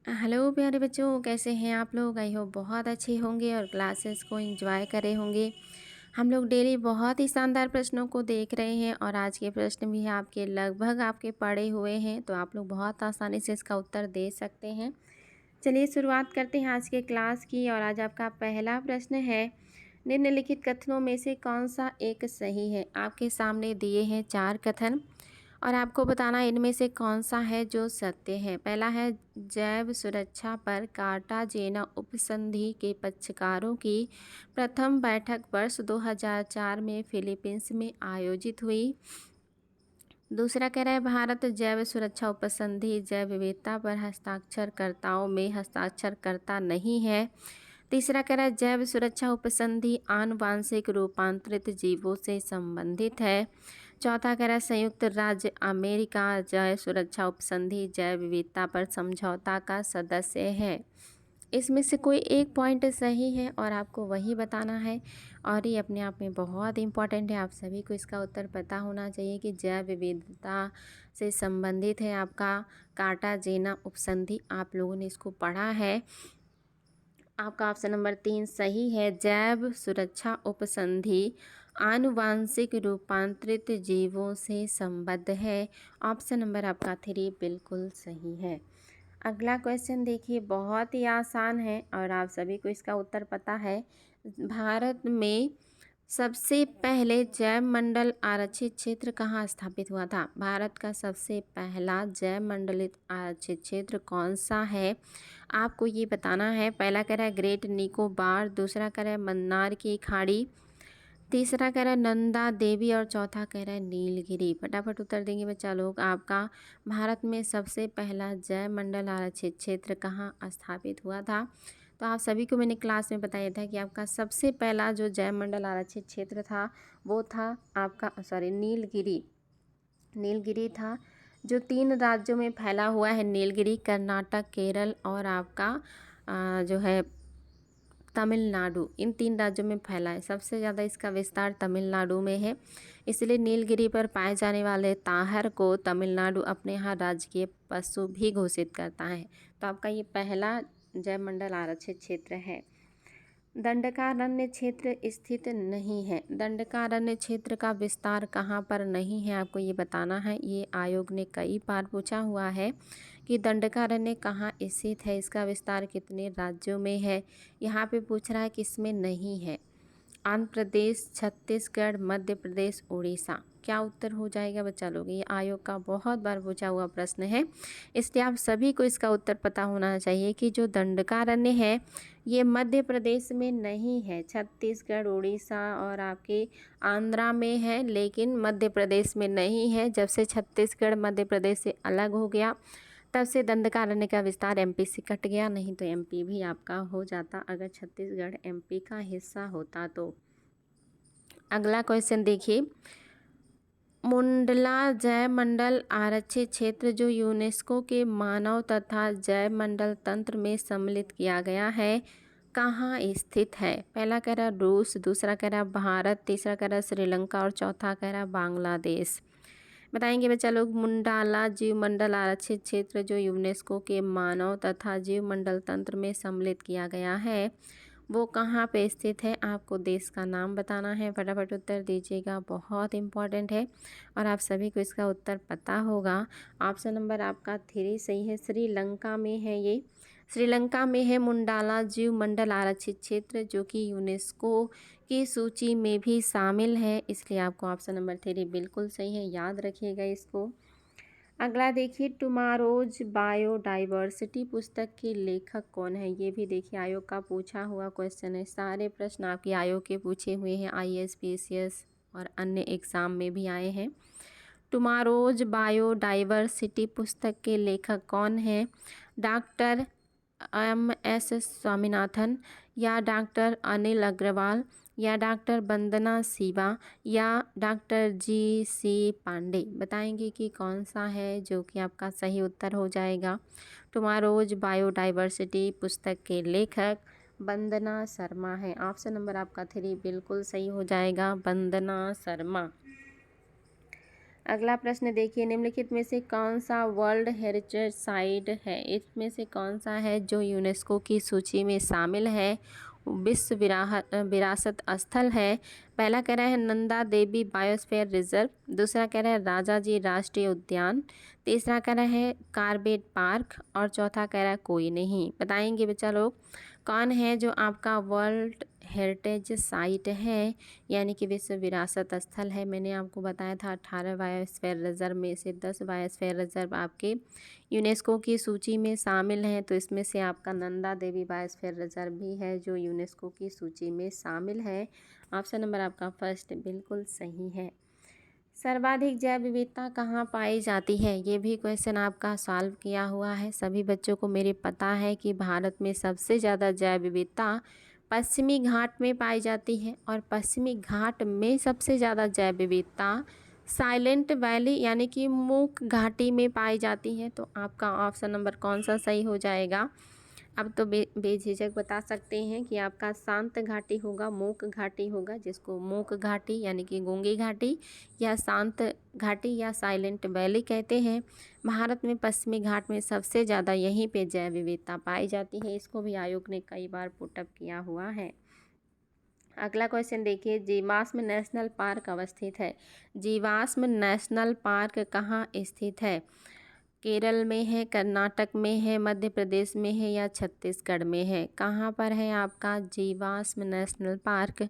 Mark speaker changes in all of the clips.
Speaker 1: Hello प्यारे बच्चों, कैसे हैं आप लोग। आई होप बहुत अच्छे होंगे और क्लासेस को एंजॉय करे होंगे। हम लोग डेली बहुत ही शानदार प्रश्नों को देख रहे हैं और आज के प्रश्न भी आपके लगभग आपके पढ़े हुए हैं, तो आप लोग बहुत आसानी से इसका उत्तर दे सकते हैं। चलिए शुरुआत करते हैं आज के क्लास की। और आज आपका पहला प्रश्न है, निम्नलिखित कथनों में से कौन सा एक सही है। आपके सामने दिए हैं 4 कथन और आपको बताना इनमें से कौन सा है जो सत्य है। पहला है, जैव सुरक्षा पर कार्टाजेना उपसंधि के पक्षकारों की प्रथम बैठक वर्ष 2004 में फिलीपींस में आयोजित हुई। दूसरा कह रहा है, भारत जैव सुरक्षा उपसंधि जैव विविधता पर हस्ताक्षरकर्ताओं में हस्ताक्षरकर्ता नहीं है। तीसरा कह रहा है, जैव सुरक्षा उपसंधि आनुवांशिक रूपांतरित जीवों से संबंधित है। चौथा कह रहा है, संयुक्त राज्य अमेरिका जैव सुरक्षा उपसंधि जैव विविधता पर समझौता का सदस्य है। इसमें से कोई एक पॉइंट सही है और आपको वही बताना है और ये अपने आप में बहुत इम्पॉर्टेंट है। आप सभी को इसका उत्तर पता होना चाहिए कि जैव विविधता से संबंधित है आपका कार्टाजेना उपसंधि। आप लोगों ने इसको पढ़ा है। आपका ऑप्शन नंबर 3 सही है। जैव सुरक्षा उपसंधि आनुवांशिक रूपांतरित जीवों से संबद्ध है। ऑप्शन नंबर आपका 3 बिल्कुल सही है। अगला क्वेश्चन देखिए, बहुत ही आसान है और आप सभी को इसका उत्तर पता है। भारत में सबसे पहले जैव मंडल आरक्षित क्षेत्र कहाँ स्थापित हुआ था। भारत का सबसे पहला जैव मंडलित आरक्षित क्षेत्र कौन सा है, आपको ये बताना है। पहला कह रहा है ग्रेट निकोबार, दूसरा कह रहा है मन्नार की खाड़ी, तीसरा कह रहा है नंदा देवी और चौथा कह रहा है नीलगिरी। फटाफट उत्तर देंगे बच्चा लोग। आपका भारत में सबसे पहला जैव मंडल आरक्षित क्षेत्र कहाँ स्थापित हुआ था। तो आप सभी को मैंने क्लास में बताया था कि आपका सबसे पहला जो जैव मंडल आरक्षित क्षेत्र था वो था आपका नीलगिरी। नीलगिरी था जो 3 राज्यों में फैला हुआ है। नीलगिरी कर्नाटक, केरल और आपका जो है तमिलनाडु, इन 3 राज्यों में फैला है। सबसे ज़्यादा इसका विस्तार तमिलनाडु में है, इसलिए नीलगिरी पर पाए जाने वाले ताहर को तमिलनाडु अपने यहाँ राजकीय पशु भी घोषित करता है। तो आपका ये पहला जैव मंडल आरक्षित क्षेत्र है। दंडकारण्य क्षेत्र स्थित नहीं है। दंडकारण्य क्षेत्र का विस्तार कहाँ पर नहीं है, आपको ये बताना है। ये आयोग ने कई बार पूछा हुआ है कि दंडकारण्य कहाँ स्थित है, इसका विस्तार कितने राज्यों में है। यहाँ पे पूछ रहा है कि इसमें नहीं है। आंध्र प्रदेश, छत्तीसगढ़, मध्य प्रदेश, उड़ीसा। क्या उत्तर हो जाएगा बच्चा लोग। ये आयोग का बहुत बार पूछा हुआ प्रश्न है, इसलिए आप सभी को इसका उत्तर पता होना चाहिए कि जो दंडकारण्य है ये मध्य प्रदेश में नहीं है। छत्तीसगढ़, उड़ीसा और आपके आंध्रा में है, लेकिन मध्य प्रदेश में नहीं है। जब से छत्तीसगढ़ मध्य प्रदेश से अलग हो गया तब से दंडकारण्य का विस्तार एमपी से कट गया, नहीं तो एमपी भी आपका हो जाता अगर छत्तीसगढ़ एमपी का हिस्सा होता तो। अगला क्वेश्चन देखिए, मुंडला जैव मंडल आरक्षित क्षेत्र जो यूनेस्को के मानव तथा जैव मंडल तंत्र में सम्मिलित किया गया है कहाँ स्थित है। पहला कह रहा रूस, दूसरा कह रहा भारत, तीसरा कह रहा श्रीलंका और चौथा कह रहा बांग्लादेश। बताएंगे बच्चा लोग। मुंडाला जीव मंडल आरक्षित क्षेत्र जो यूनेस्को के मानव तथा जीव मंडल तंत्र में सम्मिलित किया गया है वो कहाँ पे स्थित है, आपको देश का नाम बताना है। फटाफट उत्तर दीजिएगा, बहुत इम्पॉर्टेंट है और आप सभी को इसका उत्तर पता होगा। ऑप्शन नंबर आपका 3 सही है। श्रीलंका में है ये, श्रीलंका में है मुंडाला जीव मंडल आरक्षित क्षेत्र जो कि यूनेस्को की सूची में भी शामिल है, इसलिए आपको ऑप्शन नंबर 3 बिल्कुल सही है, याद रखिएगा इसको। अगला देखिए, टुमारोज बायोडाइवर्सिटी पुस्तक के लेखक कौन है। ये भी देखिए आयोग का पूछा हुआ क्वेश्चन है। सारे प्रश्न आपके आयोग के पूछे हुए हैं, आईएएस, पीसीएस और अन्य एग्ज़ाम में भी आए हैं। टुमारोज बायोडाइवर्सिटी पुस्तक के लेखक कौन है। डॉक्टर MS स्वामीनाथन या डॉक्टर अनिल अग्रवाल या डॉक्टर वंदना शिवा या डॉक्टर GC पांडे। बताएंगे कि कौन सा है जो कि आपका सही उत्तर हो जाएगा। टुमारोज बायोडाइवर्सिटी पुस्तक के लेखक वंदना शर्मा है। ऑप्शन नंबर आपका 3 बिल्कुल सही हो जाएगा, वंदना शर्मा। अगला प्रश्न देखिए, निम्नलिखित में से कौन सा वर्ल्ड हेरिटेज साइट है? इसमें से कौन सा है जो यूनेस्को की सूची में शामिल है, विश्व विरासत स्थल है? पहला कह रहा है नंदा देवी बायोस्फीयर रिजर्व, दूसरा कह रहा है राजाजी राष्ट्रीय उद्यान, तीसरा कह रहा है कार्बेट पार्क और चौथा कह रहा है कोई नहीं। बताएंगे बच्चा लोग कौन है जो आपका वर्ल्ड हेरिटेज साइट है, यानी कि विश्व विरासत स्थल है? मैंने आपको बताया था 18 बायोस्फीयर रिजर्व में से 10 बायोस्फीयर रिजर्व आपके यूनेस्को की सूची में शामिल हैं, तो इसमें से आपका नंदा देवी बायोस्फीयर रिजर्व भी है जो यूनेस्को की सूची में शामिल है। ऑप्शन नंबर आपका फर्स्ट बिल्कुल सही है। सर्वाधिक जैव विविधता कहाँ पाई जाती है? ये भी क्वेश्चन आपका सॉल्व किया हुआ है। सभी बच्चों को मेरे पता है कि भारत में सबसे ज़्यादा जैव विविधता पश्चिमी घाट में पाई जाती है और पश्चिमी घाट में सबसे ज़्यादा जैव विविधता साइलेंट वैली यानी कि मूक घाटी में पाई जाती है। तो आपका ऑप्शन नंबर कौन सा सही हो जाएगा? अब तो बेझिझक बता सकते हैं कि आपका शांत घाटी होगा, मूक घाटी होगा, जिसको मूक घाटी यानी कि गूंगी घाटी या शांत घाटी या साइलेंट वैली कहते हैं। भारत में पश्चिमी घाट में सबसे ज़्यादा यहीं पे जैव विविधता पाई जाती है। इसको भी आयोग ने कई बार पुटअप किया हुआ है। अगला क्वेश्चन देखिए, जीवाश्म नेशनल पार्क अवस्थित है। जीवाश्म नेशनल पार्क कहाँ स्थित है? केरल में है, कर्नाटक में है, मध्य प्रदेश में है या छत्तीसगढ़ में है? कहाँ पर है आपका जीवाश्म नेशनल पार्क?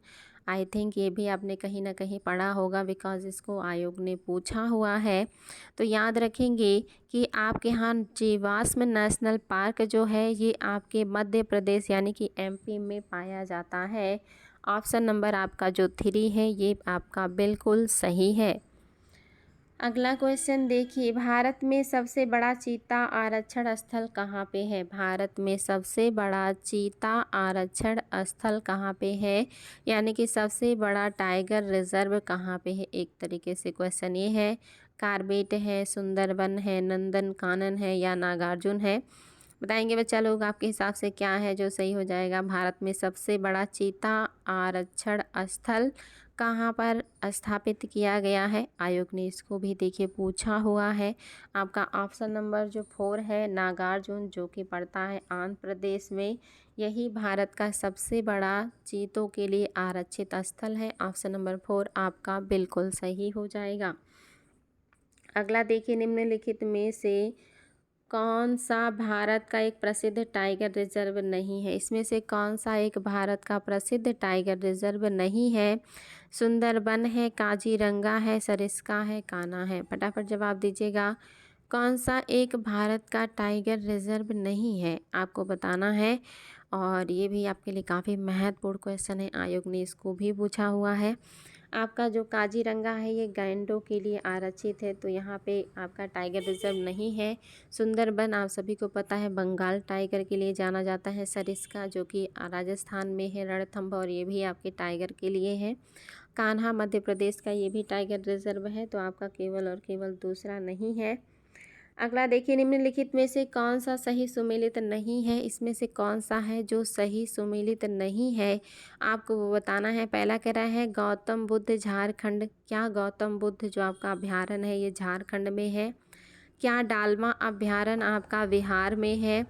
Speaker 1: आई थिंक ये भी आपने कहीं ना कहीं पढ़ा होगा, बिकॉज इसको आयोग ने पूछा हुआ है। तो याद रखेंगे कि आपके यहाँ जीवाश्म नेशनल पार्क जो है ये आपके मध्य प्रदेश यानी कि एमपी में पाया जाता है। ऑप्शन नंबर आपका जो 3 है ये आपका बिल्कुल सही है। अगला क्वेश्चन देखिए, भारत में सबसे बड़ा चीता आरक्षण स्थल कहाँ पे है? भारत में सबसे बड़ा चीता आरक्षण स्थल कहाँ पे है, यानी कि सबसे बड़ा टाइगर रिजर्व कहाँ पे है? एक तरीके से क्वेश्चन ये है। कार्बेट है, सुंदरबन है, नंदन कानन है या नागार्जुन है? बताएंगे बच्चा लोग आपके हिसाब से क्या है जो सही हो जाएगा? भारत में सबसे बड़ा चीता आरक्षण स्थल कहाँ पर स्थापित किया गया है? आयोग ने इसको भी देखिए पूछा हुआ है। आपका ऑप्शन नंबर जो 4 है नागार्जुन, जो कि पड़ता है आंध्र प्रदेश में, यही भारत का सबसे बड़ा चीतों के लिए आरक्षित स्थल है। ऑप्शन नंबर 4 आपका बिल्कुल सही हो जाएगा। अगला देखिए, निम्नलिखित में से कौन सा भारत का एक प्रसिद्ध टाइगर रिजर्व नहीं है? इसमें से कौन सा एक भारत का प्रसिद्ध टाइगर रिजर्व नहीं है? सुंदरबन है, काजीरंगा है, सरिस्का है, कान्हा है? फटाफट जवाब दीजिएगा। कौन सा एक भारत का टाइगर रिजर्व नहीं है आपको बताना है। और ये भी आपके लिए काफ़ी महत्वपूर्ण क्वेश्चन है, आयोग ने इसको भी पूछा हुआ है। आपका जो काजीरंगा है ये गैंडों के लिए आरक्षित है, तो यहाँ पे आपका टाइगर रिजर्व नहीं है। सुंदरबन आप सभी को पता है बंगाल टाइगर के लिए जाना जाता है। सरिस्का जो कि राजस्थान में है, रणथंभ, और ये भी आपके टाइगर के लिए है। कान्हा मध्य प्रदेश का ये भी टाइगर रिजर्व है, तो आपका केवल और केवल दूसरा नहीं है। अगला देखिए, निम्नलिखित में से कौन सा सही सुमेलित नहीं है? इसमें से कौन सा है जो सही सुमेलित नहीं है आपको वो बताना है। पहला कह रहा है गौतम बुद्ध झारखंड। क्या गौतम बुद्ध जो आपका अभ्यारण्य है ये झारखंड में है? क्या डालमा अभ्यारण्य आपका बिहार में है?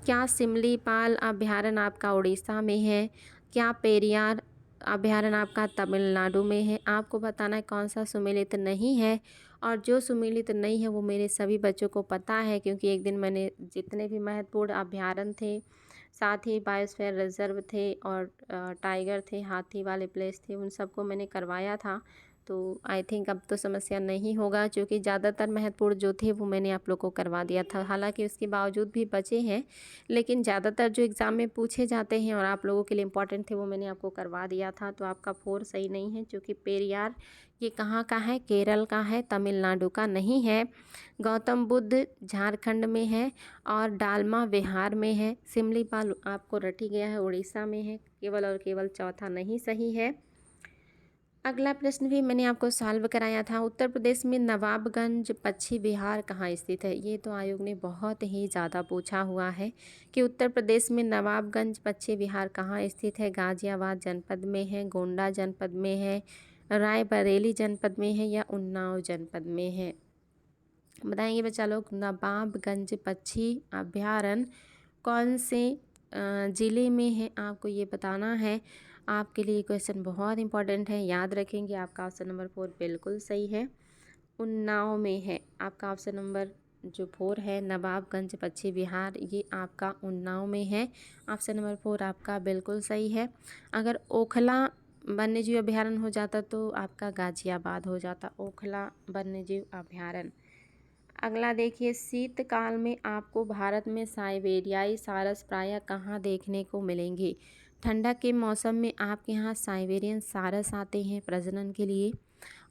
Speaker 1: क्या सिमलीपाल अभ्यारण्य आपका उड़ीसा में है? क्या पेरियार अभ्यारण्य आपका तमिलनाडु में है? आपको बताना है कौन सा सुमेलित नहीं है। और जो सुमेलित नहीं है वो मेरे सभी बच्चों को पता है, क्योंकि एक दिन मैंने जितने भी महत्वपूर्ण अभ्यारण्य थे, साथ ही बायोस्फीयर रिजर्व थे और टाइगर थे, हाथी वाले प्लेस थे, उन सबको मैंने करवाया था। तो आई थिंक अब तो समस्या नहीं होगा, क्योंकि ज़्यादातर महत्वपूर्ण जो थे वो मैंने आप लोग को करवा दिया था। हालांकि उसके बावजूद भी बचे हैं, लेकिन ज़्यादातर जो एग्ज़ाम में पूछे जाते हैं और आप लोगों के लिए इम्पोर्टेंट थे वो मैंने आपको करवा दिया था। तो आपका 4 सही नहीं है, क्योंकि पेरियार ये कहाँ का है? केरल का है, तमिलनाडु का नहीं है। गौतम बुद्ध झारखंड में है और डालमा बिहार में है। सिमलीपाल आपको रटी गया है, उड़ीसा में है। केवल और केवल चौथा नहीं सही है। अगला प्रश्न भी मैंने आपको सॉल्व कराया था। उत्तर प्रदेश में नवाबगंज पश्चिम बिहार कहाँ स्थित है? ये तो आयोग ने बहुत ही ज़्यादा पूछा हुआ है कि उत्तर प्रदेश में नवाबगंज पश्चिम बिहार कहाँ स्थित है। गाजियाबाद जनपद में है, गोंडा जनपद में है, रायबरेली जनपद में है या उन्नाव जनपद में है? बताएंगे बच्चा लोग। नवाबगंज पक्षी अभयारण्य कौन से ज़िले में है, आपको ये बताना है। आपके लिए क्वेश्चन बहुत इंपॉर्टेंट है, याद रखेंगे। आपका ऑप्शन नंबर 4 बिल्कुल सही है, उन्नाव में है। आपका ऑप्शन नंबर जो 4 है नवाबगंज पक्षी विहार, ये आपका उन्नाव में है। ऑप्शन नंबर 4 आपका बिल्कुल सही है। अगर ओखला वन्यजीव अभयारण्य हो जाता तो आपका गाजियाबाद हो जाता, ओखला वन्यजीव अभयारण्य। अगला देखिए, शीतकाल में आपको भारत में साइबेरियाई सारस प्रायः कहाँ देखने को मिलेंगे? ठंडक के मौसम में आपके यहाँ साइबेरियन सारस आते हैं प्रजनन के लिए,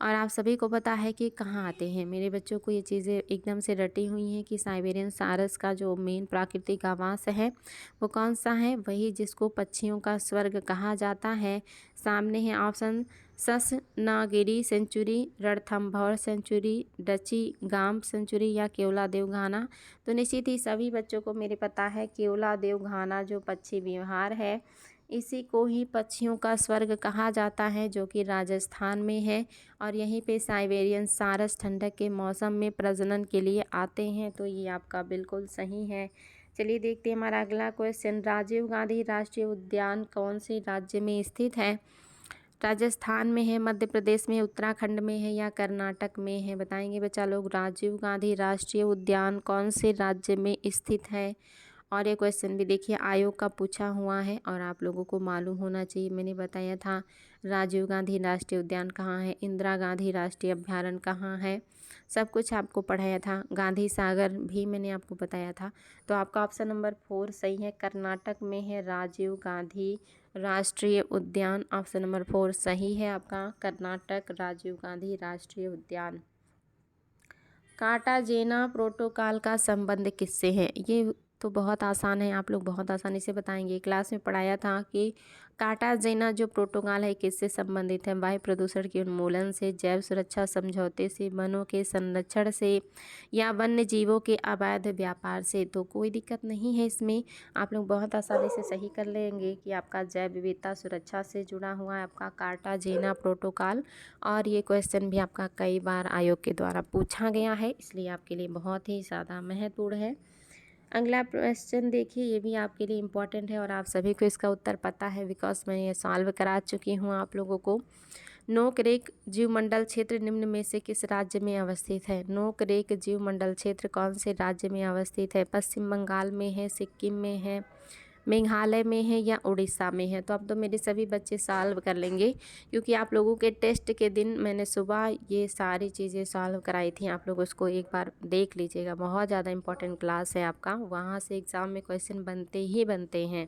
Speaker 1: और आप सभी को पता है कि कहाँ आते हैं। मेरे बच्चों को ये चीज़ें एकदम से रटी हुई हैं कि साइबेरियन सारस का जो मेन प्राकृतिक आवास है वो कौन सा है? वही जिसको पक्षियों का स्वर्ग कहा जाता है। सामने है option Sasangir sanctuary, Ranthambore sanctuary, Dachigam sanctuary या केवलादेव घाना। तो निश्चित ही सभी बच्चों को मेरे पता है केवलादेव घाना जो पक्षी विहार है, इसी को ही पक्षियों का स्वर्ग कहा जाता है, जो कि राजस्थान में है। और यहीं पे साइबेरियन सारस ठंडक के मौसम में प्रजनन के लिए आते हैं। तो ये आपका बिल्कुल सही है। चलिए देखते हैं हमारा अगला क्वेश्चन। राजीव गांधी राष्ट्रीय उद्यान कौन से राज्य में स्थित है? राजस्थान में है, मध्य प्रदेश में है, उत्तराखंड में है या कर्नाटक में है? बताएंगे बच्चा लोग। राजीव गांधी राष्ट्रीय उद्यान कौन से राज्य में स्थित है? और ये क्वेश्चन भी देखिए आयोग का पूछा हुआ है और आप लोगों को मालूम होना चाहिए। मैंने बताया था राजीव गांधी राष्ट्रीय उद्यान कहाँ है, इंदिरा गांधी राष्ट्रीय अभ्यारण्य कहाँ है, सब कुछ आपको पढ़ाया था। गांधी सागर भी मैंने आपको बताया था। तो आपका ऑप्शन नंबर 4 सही है, कर्नाटक में है राजीव गांधी राष्ट्रीय उद्यान। ऑप्शन नंबर 4 सही है आपका, कर्नाटक राजीव गांधी राष्ट्रीय उद्यान। कार्टाजेना प्रोटोकॉल का संबंध किससे है? ये तो बहुत आसान है, आप लोग बहुत आसानी से बताएंगे। क्लास में पढ़ाया था कि कार्टाजेना जो प्रोटोकॉल है किससे संबंधित है? वायु प्रदूषण के उन्मूलन से, जैव सुरक्षा समझौते से, वनों के संरक्षण से या वन्य जीवों के अवैध व्यापार से। तो कोई दिक्कत नहीं है इसमें, आप लोग बहुत आसानी से सही कर लेंगे कि आपका जैव विविधता सुरक्षा से जुड़ा हुआ है आपका कार्टाजेना प्रोटोकॉल। और ये क्वेश्चन भी आपका कई बार आयोग के द्वारा पूछा गया है, इसलिए आपके लिए बहुत ही ज़्यादा महत्वपूर्ण है। अगला क्वेश्चन देखिए, ये भी आपके लिए इम्पॉर्टेंट है और आप सभी को इसका उत्तर पता है बिकॉज मैं ये सॉल्व करा चुकी हूँ आप लोगों को। नोकरेक जीवमंडल क्षेत्र निम्न में से किस राज्य में अवस्थित है? नोकरेक जीवमंडल क्षेत्र कौन से राज्य में अवस्थित है? पश्चिम बंगाल में है, सिक्किम में है, मेघालय में है या उड़ीसा में है? तो अब तो मेरे सभी बच्चे सॉल्व कर लेंगे, क्योंकि आप लोगों के टेस्ट के दिन मैंने सुबह ये सारी चीज़ें सॉल्व कराई थी। आप लोग उसको एक बार देख लीजिएगा, बहुत ज़्यादा इंपॉर्टेंट क्लास है आपका, वहाँ से एग्ज़ाम में क्वेश्चन बनते ही बनते हैं।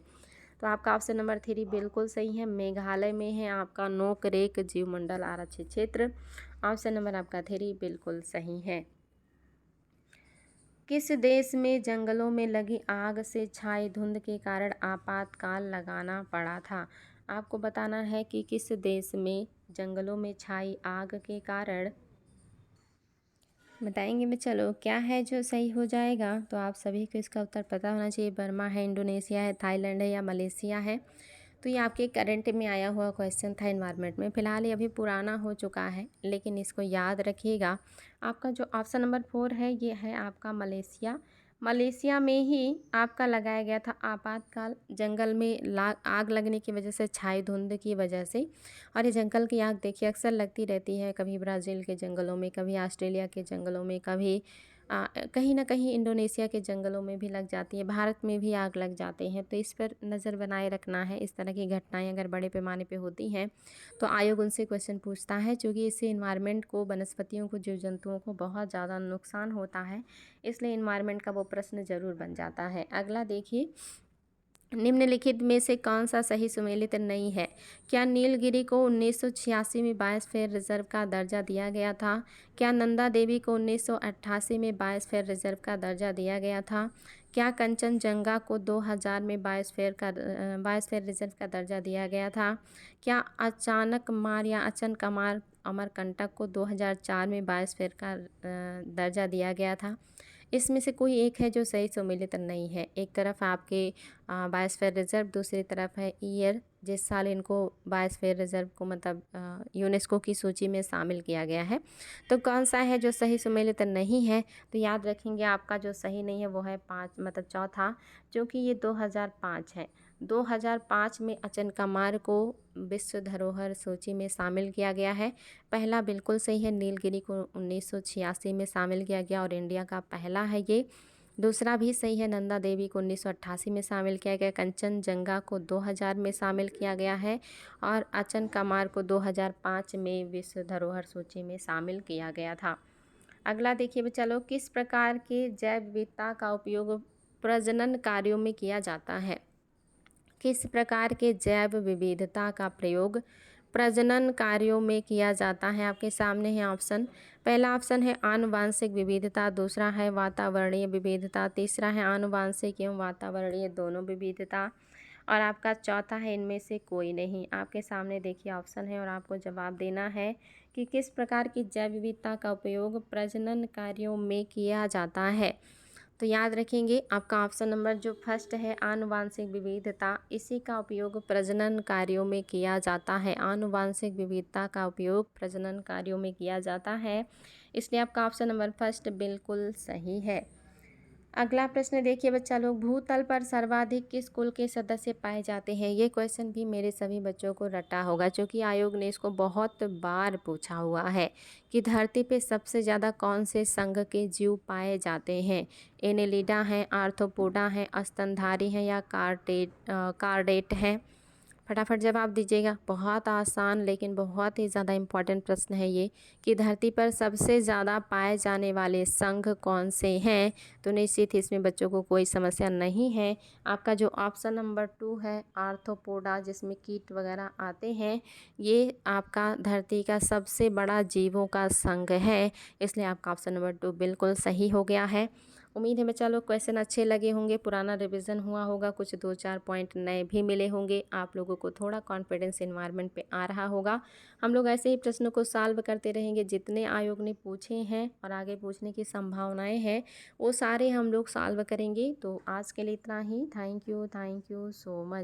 Speaker 1: तो आपका ऑप्शन नंबर 3 बिल्कुल सही है, मेघालय में है आपका नोकरेक जीवमंडल आरक्षित क्षेत्र। ऑप्शन नंबर आपका 3 बिल्कुल सही है। किस देश में जंगलों में लगी आग से छाई धुंध के कारण आपातकाल लगाना पड़ा था? आपको बताना है कि किस देश में जंगलों में छाई आग के कारण, बताएंगे मैं। चलो क्या है जो सही हो जाएगा? तो आप सभी को इसका उत्तर पता होना चाहिए। बर्मा है, इंडोनेशिया है, थाईलैंड है या मलेशिया है? तो ये आपके करंट में आया हुआ क्वेश्चन था एनवायरनमेंट में। फ़िलहाल ये अभी पुराना हो चुका है, लेकिन इसको याद रखिएगा। आपका जो ऑप्शन नंबर 4 है ये है आपका मलेशिया। मलेशिया में ही आपका लगाया गया था आपातकाल, जंगल में आग लगने की वजह से, छाई धुंध की वजह से। और ये जंगल की आग देखिए अक्सर लगती रहती है, कभी ब्राज़ील के जंगलों में, कभी ऑस्ट्रेलिया के जंगलों में, कभी कहीं ना कहीं इंडोनेशिया के जंगलों में भी लग जाती है, भारत में भी आग लग जाते हैं। तो इस पर नज़र बनाए रखना है। इस तरह की घटनाएं अगर बड़े पैमाने पे होती हैं तो आयोग उनसे क्वेश्चन पूछता है, क्योंकि इससे इन्वायरमेंट को, वनस्पतियों को, जीव जंतुओं को बहुत ज़्यादा नुकसान होता है, इसलिए इन्वायरमेंट का वो प्रश्न ज़रूर बन जाता है। अगला देखिए, निम्नलिखित में से कौन सा सही सुमेलित नहीं है? क्या नीलगिरी को 1986 में बायोस्फीयर रिजर्व का दर्जा दिया गया था? क्या नंदा देवी को 1988 में बायोस्फीयर रिजर्व का दर्जा दिया गया था? क्या कंचनजंगा को 2000 में बायोस्फीयर रिजर्व का दर्जा दिया गया था? क्या अचानक मार या अचनकमार अमरकंटक को 2004 में बायोस्फीयर का दर्जा दिया गया था? इसमें से कोई एक है जो सही सुमेलित नहीं है। एक तरफ आपके बायोस्फीयर रिजर्व, दूसरी तरफ है ईयर जिस साल इनको बायोस्फीयर रिजर्व को मतलब यूनेस्को की सूची में शामिल किया गया है। तो कौन सा है जो सही सुमेलित नहीं है? तो याद रखेंगे आपका जो सही नहीं है वो है 5 मतलब चौथा, जो कि ये 2005 है। 2005 में अचनकमार को विश्व धरोहर सूची में शामिल किया गया है। पहला बिल्कुल सही है, नीलगिरी को 1986 में शामिल किया गया और इंडिया का पहला है ये। दूसरा भी सही है, नंदा देवी को 1988 में शामिल किया गया। कंचनजंगा को 2000 में शामिल किया गया है और अचनकमार को 2005 में विश्व धरोहर सूची में शामिल किया गया था। अगला देखिए बच्चा लोग, किस प्रकार के जैव विविधता का उपयोग प्रजनन कार्यों में किया जाता है? किस प्रकार के जैव विविधता का प्रयोग प्रजनन कार्यों में किया जाता है? आपके सामने है ऑप्शन। पहला ऑप्शन है आनुवांशिक विविधता, दूसरा है वातावरणीय विविधता, तीसरा है आनुवांशिक एवं वातावरणीय दोनों विविधता और आपका चौथा है इनमें से कोई नहीं। आपके सामने देखिए ऑप्शन है और आपको जवाब देना है कि किस प्रकार की जैव विविधता का उपयोग प्रजनन कार्यों में किया जाता है। तो याद रखेंगे आपका ऑप्शन नंबर जो फर्स्ट है आनुवांशिक विविधता, इसी का उपयोग प्रजनन कार्यों में किया जाता है। आनुवांशिक विविधता का उपयोग प्रजनन कार्यों में किया जाता है, इसलिए आपका ऑप्शन नंबर फर्स्ट बिल्कुल सही है। अगला प्रश्न देखिए बच्चा लोग, भूतल पर सर्वाधिक किस कुल के सदस्य पाए जाते हैं? ये क्वेश्चन भी मेरे सभी बच्चों को रटा होगा, क्योंकि आयोग ने इसको बहुत बार पूछा हुआ है कि धरती पे सबसे ज़्यादा कौन से संघ के जीव पाए जाते हैं। एनेलिडा हैं, आर्थ्रोपोडा हैं, स्तनधारी हैं या कार्डेट हैं? फटाफट जवाब दीजिएगा। बहुत आसान लेकिन बहुत ही ज़्यादा इम्पॉर्टेंट प्रश्न है ये कि धरती पर सबसे ज़्यादा पाए जाने वाले संघ कौन से हैं। तो निश्चित इसमें बच्चों को कोई समस्या नहीं है। आपका जो ऑप्शन नंबर 2 है आर्थ्रोपोडा, जिसमें कीट वगैरह आते हैं, ये आपका धरती का सबसे बड़ा जीवों का संघ है, इसलिए आपका ऑप्शन नंबर 2 बिल्कुल सही हो गया है। उम्मीद है बच्चा लोग क्वेश्चन अच्छे लगे होंगे, पुराना रिवीजन हुआ होगा, कुछ 2-4 पॉइंट नए भी मिले होंगे, आप लोगों को थोड़ा कॉन्फिडेंस इन्वायरमेंट पे आ रहा होगा। हम लोग ऐसे ही प्रश्नों को सॉल्व करते रहेंगे, जितने आयोग ने पूछे हैं और आगे पूछने की संभावनाएं हैं वो सारे हम लोग सॉल्व करेंगे। तो आज के लिए इतना ही। Thank you so much.